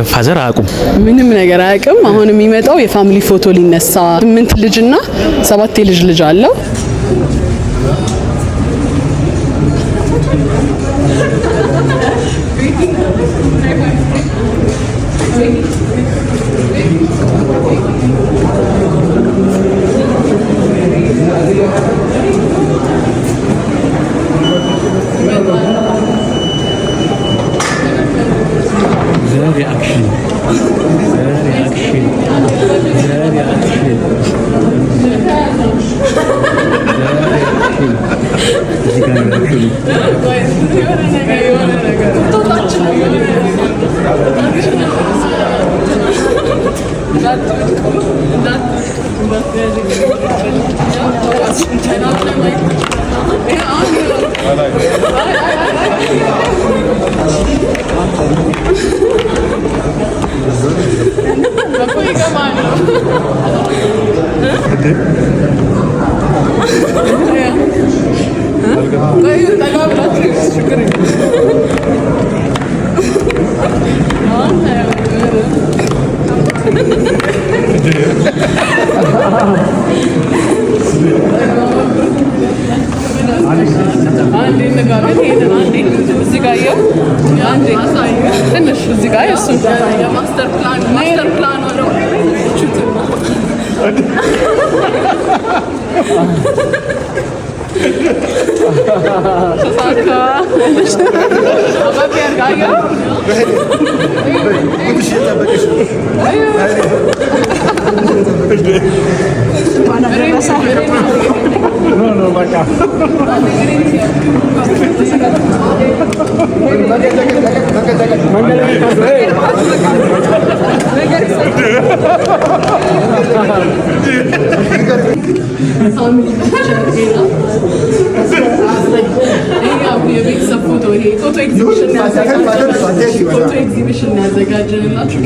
ፋዘር አያውቁም? ምንም ነገር አያውቅም። አሁን የሚመጣው የፋሚሊ ፎቶ ሊነሳ 8 ልጅና 7 የልጅ ልጅ አለው።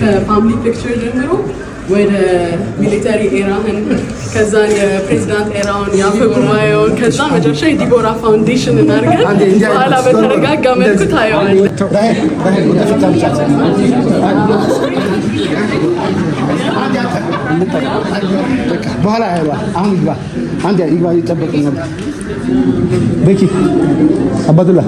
ከፋሚሊ ፒክቸር ጀምሮ ወደ ሚሊተሪ ኤራህን ከዛ የፕሬዝዳንት ኤራውን ያፈ ጉባኤውን ከዛ መጨረሻ የዲቦራ ፋውንዴሽን እናድርገን በኋላ በተረጋጋ መልኩ ታየዋለህ። በኋላ አሁን ይግባ አንድ ይግባ ይጠበቅኝ ነበር። በኪ አባዱላ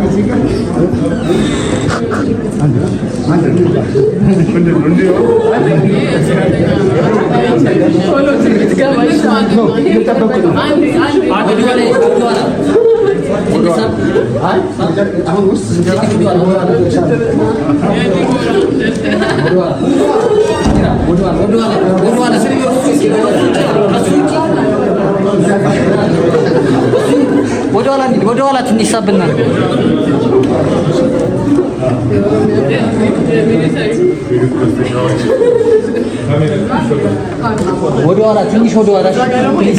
ወደ ኋላ ትንሽ ሳብና ወደ ኋላ ትንሽ ወደ ኋላ ትንሽ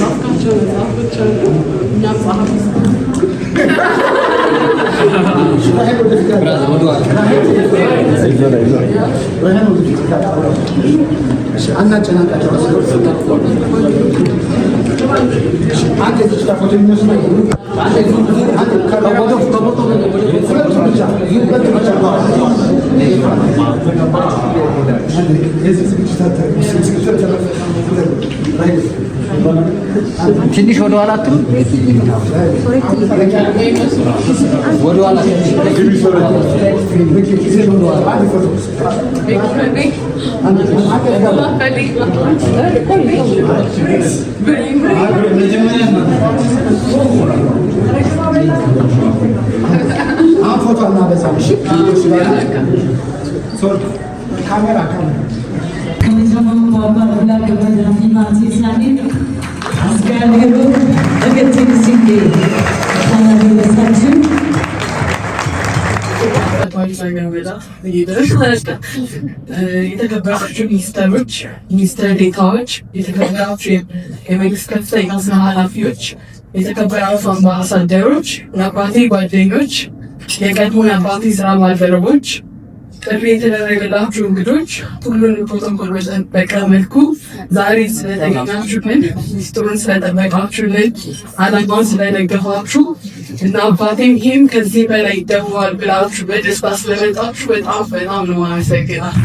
ወደ ኋላ አትሉ ወደ ኋላ ፎቶ እናበዛም። እሺ ካሜራ የተከበራችሁ ሚኒስተሮች፣ ሚኒስተር ዴታዎች፣ የተከበራችሁ የመንግስት ከፍተኛ ስራ ኃላፊዎች፣ የተከበራችሁ አምባሳደሮች፣ የአባቴ ጓደኞች፣ የቀድሞ የአባቴ ስራ ባልደረቦች፣ ጥሪ የተደረገላችሁ እንግዶች፣ ሁሉንም ፕሮቶኮል በጠበቀ መልኩ ዛሬ ስለተገኛችሁልን፣ ሚስጥሩን ስለጠበቃችሁልን፣ ዓላማውን ስለደገፋችሁ እና አባቴም ይህም ከዚህ በላይ ይደዋል ብላችሁ በደስታ ስለመጣችሁ በጣም ነው የማመሰግናለሁ።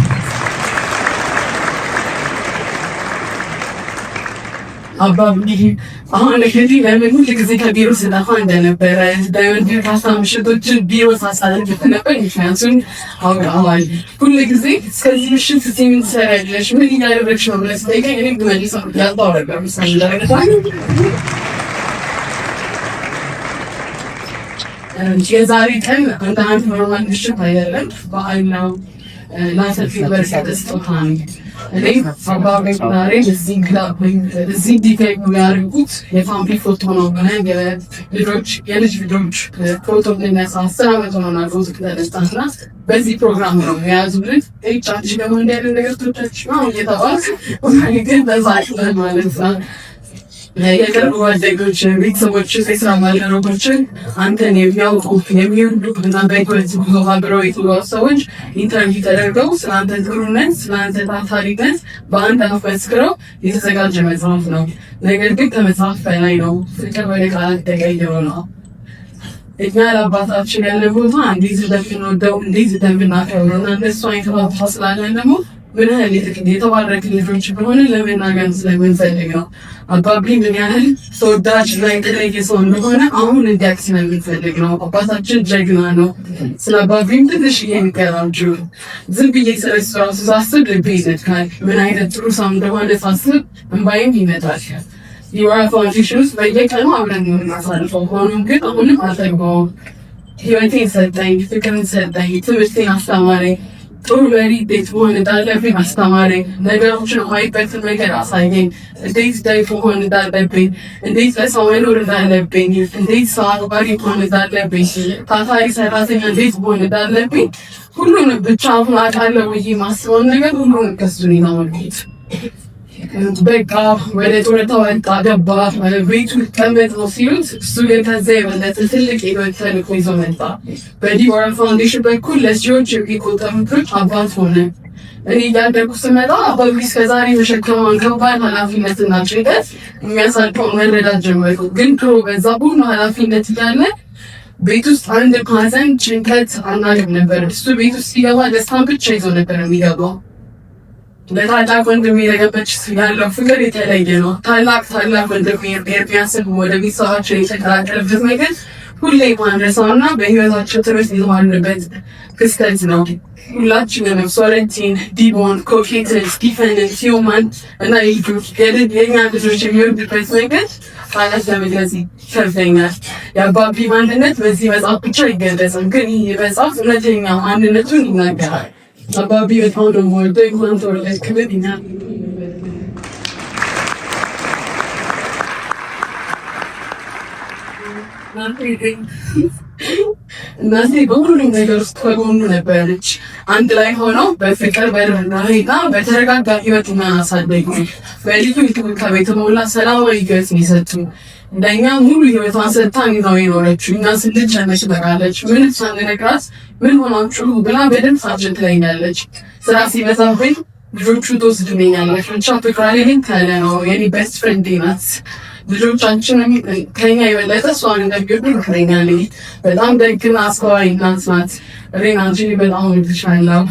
አባቢ አሁን እንግዲህ ለምን ሁሉ ጊዜ ከቢሮ ስለፋ እንደነበረ ዳይመንድ ካሳ ምሽቶችን ቢሮ ሳሳለፍ ነበር። ምክንያቱም አውቃለሁ ሁሉ ጊዜ እስከዚህ ምሽት ምን ትሰሪያለሽ ምን እያደረግሽ ነው ብለሽ ጠይቀኝ እኔ ብመልሰው ያልተው ነበር ምሳሌ የዛሬ ቀን አንዳንድ ኖርማል ምሽት አይደለም በዓል ነው። ላሰፊ በርሳተስቶታን እኔ አባቤ ዛሬ እዚህ ግላብ እዚህ ዲቴል የሚያደርጉት የፋሚሊ ፎቶ ነው። የልጅ ልጆች ፎቶ ልነሳ 10 ዓመት ሆኖናል ፎቶ ከተነሳና በዚህ ፕሮግራም ነው የያዙልን። ቻንች ደግሞ እንዲያለ ነገር ቶቻች ነው እየተባል ግን በዛ ማለት ነው የቅርብ ጓደኞች ቤተሰቦች የስራ ባልደረቦችን አንተን የሚያውቁ የሚወዱ እና በህይወት ጉዞ አብረው የተጓዙ ሰዎች ኢንተርቪው ተደርገው ስለአንተ ጥሩነት ስለአንተ ታታሪነት በአንድ አፍ መስክረው የተዘጋጀ መጽሐፍ ነው። ነገር ግን ከመጽሐፍ በላይ ነው። ፍቅር ወደ ቃላት ተቀይሮ ነው። እኛ ለአባታችን ያለ ቦታ እንዴት እንደምንወደው እንዴት እንደምናከብረው እና እንደሱ አይነት ቦታ ስላለን ደግሞ ምን ያህል የተባረክ ልጆች እንደሆነ ለመናገር ስለምንፈልግ ነው። አባቢ ምን ያህል ተወዳጅ እና የተለየ ሰው እንደሆነ አሁን እንዲያውቅ ስለምንፈልግ ነው። አባታችን ጀግና ነው። ስለ አባቢም ትንሽ የሚቀራችሁ ዝም ብዬ ስለሱ ራሱ ሳስብ ልቤ ይዘድካል። ምን አይነት ጥሩ ሰው እንደሆነ ሳስብ እንባይም ይመጣል። የወራ ፋውንዴሽን ውስጥ በየቀኑ አብረን የምናሳልፈው ሆኖም ግን አሁንም አልጠግበውም። ህይወቴን ሰጠኝ፣ ፍቅርን ሰጠኝ፣ ትምህርቴን አስተማረኝ፣ ጥሩ መሪ እንዴት መሆን እንዳለብኝ አስተማረኝ፣ ነገሮችን ማይበትን ነገር አሳየኝ፣ እንዴት ዳይፍ መሆን እንዳለብኝ፣ እንዴት ለሰው መኖር እንዳለብኝ፣ እንዴት ሰው አክባሪ መሆን እንዳለብኝ፣ ታታሪ ሰራተኛ እንዴት መሆን እንዳለብኝ ሁሉንም ብቻ አሁን አውቃለሁ ብዬ ማስበውን ነገር ሁሉንም ከሱ ነው ማግኘት። በቃ ወደ ጡረታ ወጣ ገባ ቤቱ ቀመጥ ነው ሲሉት እሱ ግን ከዛ የበለጠ ትልቅ የህይወት ተልዕኮ ይዞ መጣ። በዲቦራ ፋውንዴሽን በኩል ለሺዎች የሚቆጠሩ ልጆች አባት ሆነ። እኔ እያደጉ ስመጣ አባቢ እስከዛሬ መሸከመውን ከባድ ኃላፊነትና ጭንቀት የሚያሳድረውን መረዳት ጀመርኩ። ግን ድሮ በዛ ሁሉ ኃላፊነት እያለ ቤት ውስጥ አንድ ሐዘን ጭንቀት አናውቅም ነበር። እሱ ቤት ውስጥ ሲገባ ደስታን ብቻ ይዞ ነበር የሚገባው። ለታላቅ ወንድሜ የገበች ያለው ፍቅር የተለየ ነው። ታላቅ ወንድሜ ኤርሚያስን ወደ ቤተሰባችን የተቀላቀለበት ነገር ሁሌ ማንረሳውና በህይወታቸው ትምህርት የተማርንበት ክስተት ነው። ሁላችንም ሶረንቲን፣ ዲቦን፣ ኮኬትን፣ ስቲፈንን፣ ቲዮማን እና የኛ ልጆች የሚወዱበት መንገድ ቃላት ለመግለጽ ይከብደኛል። የአባቢ ማንነት በዚህ መጽሐፍ ብቻ አይገለጽም፣ ግን ይህ መጽሐፍ እውነተኛ ማንነቱን ይናገራል። አባቢ በጣም ደግሞ ወልዶ እንኳን ተወለድ ክብር ይናል። እናቴ በሁሉም ነገር ውስጥ ከጎኑ ነበረች። አንድ ላይ ሆነው በፍቅር በርህራሄና በተረጋጋ ህይወት እናሳደጉ። በልዩ እንክብካቤ የተሞላ ሰላማዊ ህይወት የሰጡ እንደኛ ሙሉ ህይወቷን ሰጥታን ነው የኖረችው። እኛ ስንጨነቅ ትበቃለች። ምንም ሳንነግራት ምን ሆናችሁ ብላ በደንብ ሳጅን ትለኛለች። ስራ ሲበዛብኝ ልጆቹ ትወስድልኛለች። ብቻ ፍቅሯ ግን ከለ ነው። የኔ ቤስት ፍሬንድ ናት። ልጆቻችንም ከኛ የበለጠ እሷን እንደሚወዱ ትነግረኛለች። በጣም ደግና አስተዋይ እናት ናት። እኔን አንቺ በጣም እወድሻለሁ።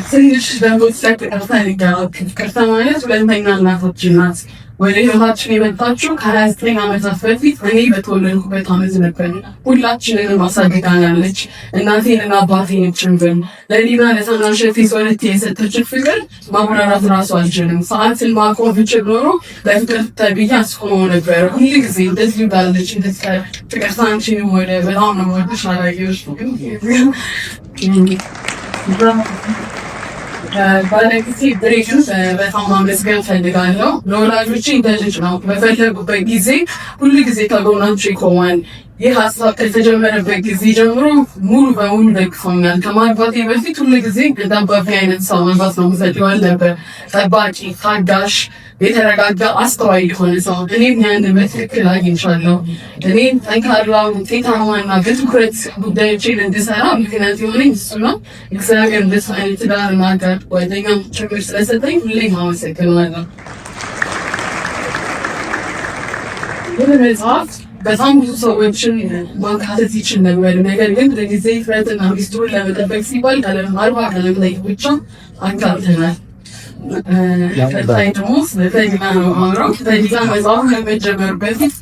ትንሽ ደግሞ ይቅርታ ሊገባት ይቅርታ ማለት ሁለተኛ እናታችን ናት። ወደ ህይወታችን የመጣችው ከ29 ዓመታት በፊት እኔ በተወለድኩበት ዓመት ነበር። ሁላችንንም አሳድጋናለች። እናቴንና አባቴን ጭምር ለእኔና ለታናሽ እህቴ ሶለቴ የሰጠችን ፍቅር ማብራራት ራሱ አልችልም። ሰዓትን ማቆም ብችል ኖሮ በፍቅር ተብዬ አስቆመው ነበር። ሁሉ ጊዜ እንደዚህ ባለች ፍቅር ሳንቺንም ወደ በጣም ነው የምወድሽ አላየሁሽ ባለጊዜ ብሬክን በጣም ማመስገን ፈልጋለሁ። ለወላጆቼ እንደ ልጅ ነው። በፈለጉበት ጊዜ ሁሉ ጊዜ ከጎናቸው ይቆማል። ይህ ሀሳብ ከተጀመረበት ጊዜ ጀምሮ ሙሉ በሙሉ ደግፎኛል። ከማግባቴ በፊት ሁሉ ጊዜ እንደ አባቴ አይነት ሰው ማግባት ነው የምፈልገው ነበር። ጠባቂ፣ ታጋሽ፣ የተረጋጋ አስተዋይ የሆነ ሰው። እኔም ያንን በትክክል አግኝቻለሁ። እኔም ጠንካራ፣ ውጤታማና በትኩረት ጉዳዮችን እንድሰራ ምክንያት የሆነኝ እሱ ነው። እግዚአብሔር እንደሱ አይነት ትዳርና ጋር ጓደኛም ጭምር ስለሰጠኝ ሁሌም አመሰግናለሁ። ይህ መጽሐፍ በጣም ብዙ ሰዎችን ማካተት ይችል ነበር። ነገር ግን በጊዜ ፍረትና ሚስጥሩን ለመጠበቅ ሲባል 40 ቀለም ላይ ብቻ አካተናል። ከታይ ደግሞ ስለተዲና ነው አምራው ተዲና መዛው ከመጀመር በፊት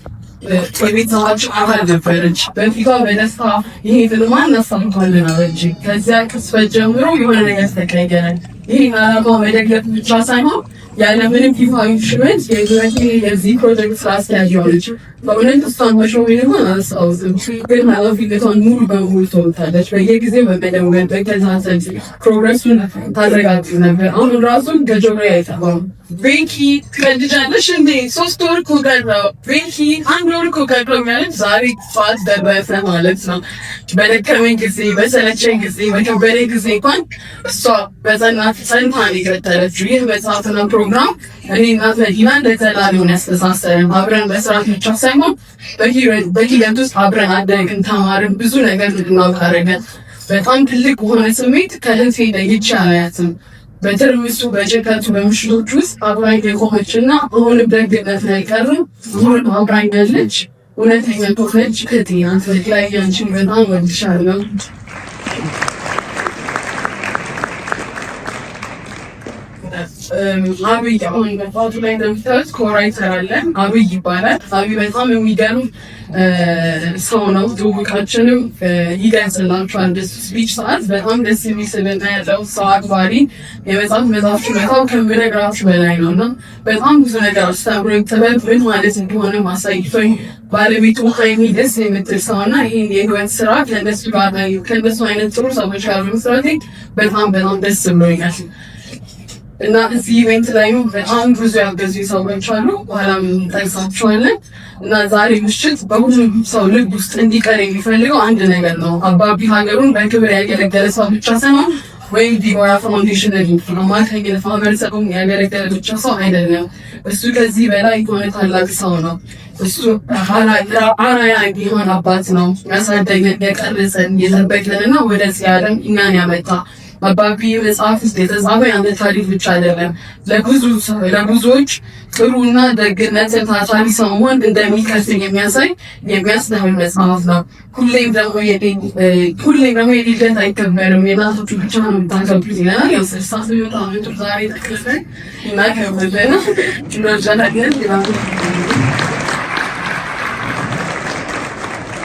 የቤተሰባችን አባል ነበረች። በፊቷ በደስታ ይሄ ፊልም እናሳልፋለን አለች። ከዚያ ቅጽበት ጀምሮ የሆነ ነገር ተቀየረ። ይሄ አላማ መደገፍ ብቻ ሳይሆን ያለምንም ይፋዊ ሽመት የዚህ ፕሮጀክት ስራ አስኪያጅ ሆነች። በእውነት እሷን መሾሜ እንኳን አላስታውስም፣ ግን ኃላፊነቷን ሙሉ በሙሉ ተወጥታለች። በየጊዜው በመደወል በመከታተል ፕሮግረሱን ታረጋግጥ ነበር። አሁን ራሱ ከጆሮዬ አይጠፋም። ቤኪ ትቀልጃለሽ እንዴ? 3 ወር እኮ ቀረው። ቤኪ 1 ወር እኮ ቀረው ማለት ዛሬ ጠዋት ደረሰ ማለት ነው። በደከመኝ ጊዜ፣ በሰለቸኝ ጊዜ፣ በከበደኝ ጊዜ እንኳን እሷ በጸናት ጸንታን የቀጠለችው ይህ መጽሐፍና ፕሮግራም እኔ እናት መዲና እንደተላሊውን ያስተሳሰረን አብረን በስራት ብቻ ሳይሆን በሂደት ውስጥ አብረን አደግን፣ ተማርን፣ ብዙ ነገር እንድናውቅ አደረገን። በጣም ትልቅ በሆነ ስሜት ከእህቴ ለይቼ አላያትም። በትርምሱ በጭንቀቱ በምሽቶች ውስጥ አብራኝ የቆመችና አሁንም ደግነት ላይ ቀርም አሁን አብራኝ ያለች እውነተኛ ከሆነች እህቴ ናት። ላይ አንቺን በጣም ወድሻለሁ። አብይ አሁን በፋቱ ላይ እንደምታዩት ኮራይተር አለን። አብይ ይባላል። አብይ በጣም የሚገርም ሰው ነው። ትውውቃችንም ይገልጽላችኋል። ስፒች ሰዓት በጣም ደስ የሚል ስብዕና ያለው ሰው አክባሪ፣ የመጽሐፍ ችሎታው ከምነግራችሁ በላይ ነው እና በጣም ብዙ ነገር አስተምሮኝ ጥበብ ምን ማለት እንደሆነ ማሳይቶኝ ባለቤቱ ሀይሚ ደስ የምትል ሰው እና ይህን የህይወት ስራ ከእነሱ ጋር ከእነሱ አይነት ጥሩ ሰዎች ጋር መስራቴ በጣም ደስ ብሎኛል። እና እዚህ ኢቨንት ላይ በጣም ብዙ ያገዙ ሰዎች አሉ፣ በኋላም እንጠቅሳቸዋለን። እና ዛሬ ምሽት በሁሉም ሰው ልብ ውስጥ እንዲቀር የሚፈልገው አንድ ነገር ነው። አባቢ ሀገሩን በክብር ያገለገለ ሰው ብቻ ሳይሆን ወይም ዲቦራ ፋውንዴሽን አማካኝነት ማህበረሰቡን ያገለገለ ብቻ ሰው አይደለም። እሱ ከዚህ በላይ የሆነ ታላቅ ሰው ነው። እሱ አራያ የሆነ አባት ነው። ያሳደገን፣ የቀረጸን፣ የጠበቀንና ወደዚህ ዓለም እኛን ያመጣ አባቢ መጽሐፍ ውስጥ የተጻፈ የአንድ ታሪክ ብቻ አይደለም። ለብዙዎች ጥሩና ደግነትን ታታሪ ሰው መሆን እንደሚከፍል የሚያሳይ የሚያስተምር መጽሐፍ ነው። ሁሌም ደግሞ የልደት አይከበርም፣ የናቶቹ ብቻ ነው የምታከብሩት ይለናል። ያው 68 ዓመቱ ዛሬ ተከፍለን እናከብርለን ችሎጃላለን።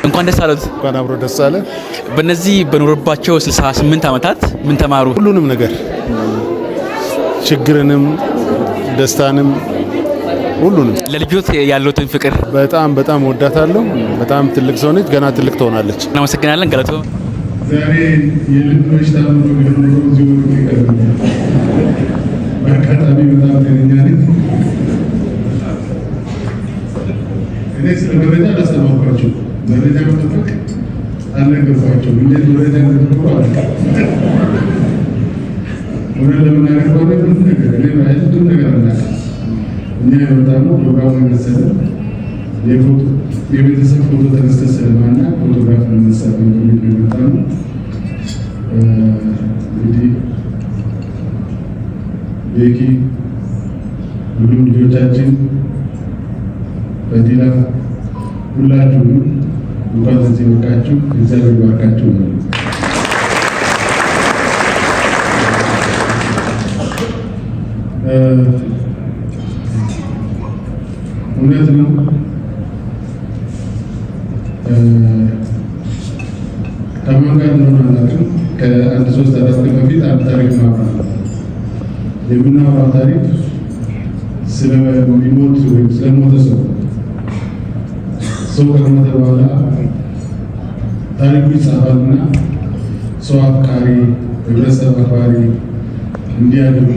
እንኳን ደስ አሉት። እንኳን አብሮ ደስ አለ። በእነዚህ በኖርባቸው 68 ዓመታት ምን ተማሩ? ሁሉንም ነገር ችግርንም ደስታንም ሁሉንም። ለልጆት ያለውትን ፍቅር በጣም ወዳታለሁ። በጣም ትልቅ ሰው ነች፣ ገና ትልቅ ትሆናለች። እናመሰግናለን። ገለቶ ዛሬ የልጆች ታምሩ ቢሆኑ እዚሁ ይቀርብኛል። በአጋጣሚ በጣም ጤነኛ ነኝ። እኔ ስለ መረጃ አላስተማርኳቸው፣ መረጃ መጠበቅ አልነገርኳቸውም። እንዴት መረጃ እንደተጠበቁ አላውቅም። እውነት ለመናገር ከሆነ ብዙ ነገር እኔ ባያዝ ብዙ ነገር አናውቅም። እኛ የመጣነው ፕሮግራሙ የመሰለ የቤተሰብ ፎቶ ተነስተን ስለማና ፎቶግራፍ ለመነሳት ነው የመጣነው። እንግዲህ ቤኪ፣ ሁሉም ልጆቻችን፣ በዲላ ሁላችሁም እንኳን እዚህ በቃችሁ፣ እግዚአብሔር ይባርካችሁ ነው። እውነት ነው። ከማን ጋር እንደሆነ አላውቅም። ከአንድ 3-4 ቀን በፊት አንድ ታሪክ የምናወራው ታሪክ ስለሚሞት ወይም ስለሞተ ሰው ከሞተ በኋላ ታሪኩ ይጻፋልና ሰው አፍቃሪ፣ ህብረተሰብ አክባሪ፣ እንዲያደርጉ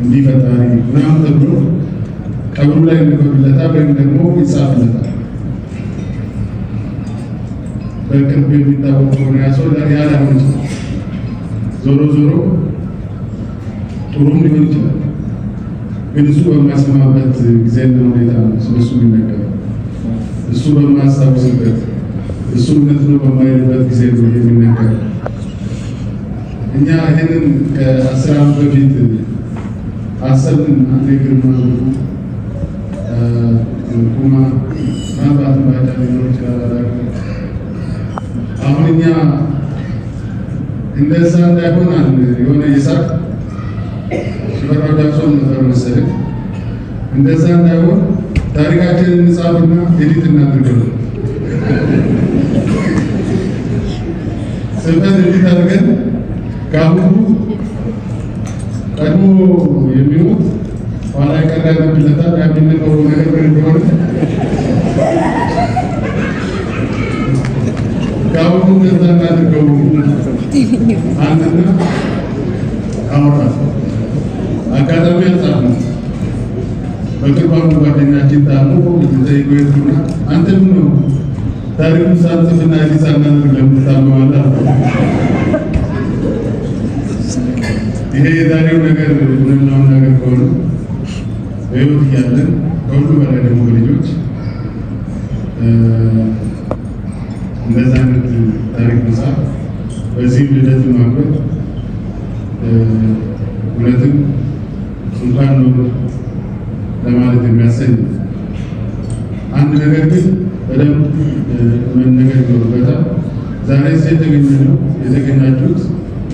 እንዲፈጣሪ ምናምን ተብሎ ቀብሩ ላይ ይነበብለታል ወይም ደግሞ ይጻፍለታል። በቅርብ የሚታወቅ ሆነ ያሰው ያላሆን ይችላል። ዞሮ ጥሩም ሊሆን ይችላል። ግን እሱ በማይሰማበት ጊዜና ሁኔታ ስለሱ የሚነገረው እሱ በማያስታውስበት እሱ እውነት ነው በማይልበት ጊዜ ነው የሚነገረው። እኛ ይህንን ከ10 ዓመት በፊት አሰብን። አንዴ ግርማ ኩማ ማንባት ባዳ ሊኖር ይችላል። አሁን እኛ እንደዛ እንዳይሆን የሆነ የሳቅ ሽፈራው ጃክሶ ነበር መሰለኝ። እንደዛ እንዳይሆን ታሪካችንን እንጻፍና ኤዲት እናድርገው። ጽፈን ኤዲት አድርገን ከአሁኑ ቀድሞ የሚሞት ኋላ ቀር ያነብለታል። የሚነበረው ነገር ምን እንደሆነ ከአሁኑ እንደዛ እናድርገው። አንድና አወራል አጋጣሚ አልጻፍንም። በቅርብ አንዱ ጓደኛችን ታሞ ጠይቆ ሄድኩና አንተ ምን ነው ታሪኩን ሳንጽፍና ኤዲት ሳናደርግ ለምን ታመዋለህ? ይሄ የዛሬው ነገር እውነታውን ነገር ከሆነ በሕይወት እያለን ከሁሉ በላይ ደግሞ በልጆች እንደዛ አይነት ታሪክ መጽሐፍ በዚህም ልደት ማክበር እውነትም እንኳን ኖር ለማለት የሚያሰኝ አንድ ነገር ግን በደንብ መነገር ይኖርበታል። ዛሬ እዚህ የተገኛችሁት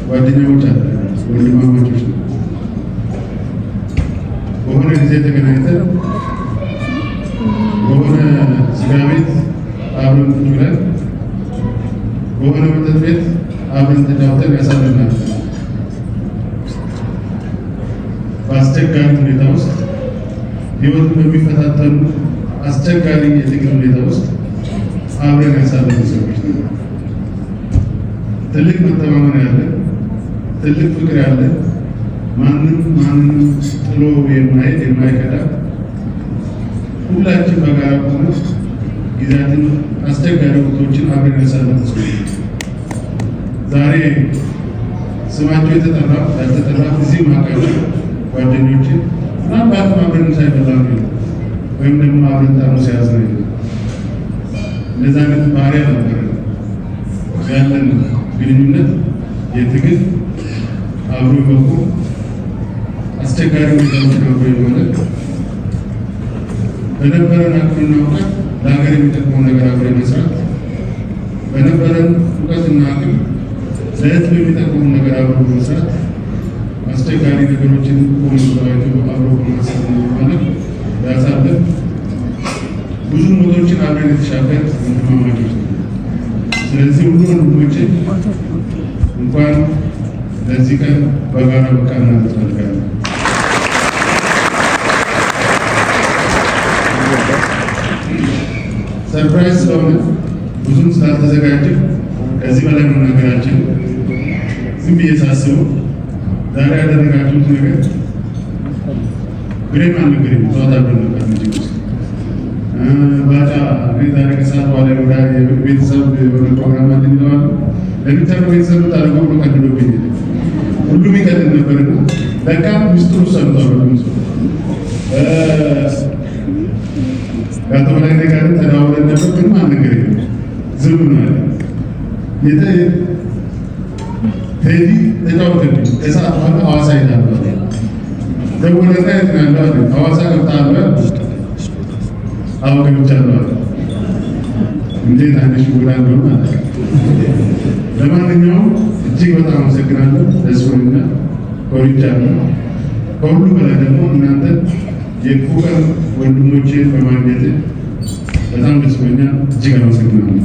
ጓደኛሞች አለ ወንድማማቾች ነው። በሆነ ጊዜ ተገናኝተን በሆነ ስጋ ቤት አብረን ቁጭ ብለን በሆነ መጠጥ ቤት አብረን ተጫውተን ያሳለፍናል። በአስቸጋሪ ሁኔታ ውስጥ ህይወትን በሚፈታተኑ አስቸጋሪ የትግል ሁኔታ ውስጥ አብረን ያሳለፉ ሰዎች ነው። ትልቅ መተማመን ያለን፣ ትልቅ ፍቅር ያለን፣ ማንም ጥሎ የማይሄድ የማይከዳ ሁላችን በጋራ ሆነ ጊዜያትን አስቸጋሪ ወቅቶችን አብረን ያሳለፉ ሰዎች ዛሬ ስማቸው የተጠራ ያልተጠራ እዚህ ማቀብ ጓደኞችን ምናልባት አብረን ሳይበላ ወይም ደግሞ አብረን ጠርሙስ ሲያዝ ነው እንደዛ አይነት ባህሪ ነበር ያለን ግንኙነት የትግል አብሮ በቁ አስቸጋሪ ሁኔታዎች አብሮ የሆነ በነበረን አቅምና እውቀት ለሀገር የሚጠቅመውን ነገር አብሮ መስራት በነበረን እውቀትና አቅም ለሕዝብ የሚጠቅመውን ነገር አብሮ መስራት አስቸጋሪ ነገሮችን ቆምባቸው አብሮ በማሰብ ማለት ያሳለፍ ብዙ ሞቶችን አብረን የተሻገር ወንድማማቾች ነው። ስለዚህ ሁሉ ወንድሞችን እንኳን ለዚህ ቀን በጋራ በቃና ተፈልጋለን። ሰርፕራይዝ ስለሆነ ብዙም ስላልተዘጋጀ ከዚህ በላይ መናገራችን ዝም ብዬ ሳስበው ዛሬ ያደረጋችሁት ነገር ግሬም አልነገረኝ ጠዋት አብረን ነበር እንጂ ውስጥ ባጫ ዛሬ ከሰዓት በኋላ ወደ ቤተሰብ የሆነ ፕሮግራም አለ ይለዋል። ለሚተርፈው ቤተሰብ ታደርጎ ብሎ ቀድዶብኝ ሁሉም ይቀድም ነበርና ለካ ሚስጥሩ ሰምቷል። ሁሉም ሰው ከአቶ በላይ ጋር ተደዋውለን ነበር፣ ግን አልነገረኝም። ዝም ነው ቴዲ ተጫወተብኝ። ከሰዓት በኋላ ሐዋሳ ሄዳለሁ ደወለና የት ነው ያለው አለኝ። ሐዋሳ ገብተሃል? አዎ ገብቻለሁ አለ። እንዴት አይነት ጉዳ እንደሆነ አለ። ለማንኛውም እጅግ በጣም አመሰግናለሁ። ደስ ብሎኛል፣ ኮርቻለሁ። ከሁሉ በላይ ደግሞ እናንተ የፉቀር ወንድሞቼን በማግኘት በጣም ደስ ብሎኛል። እጅግ አመሰግናለሁ።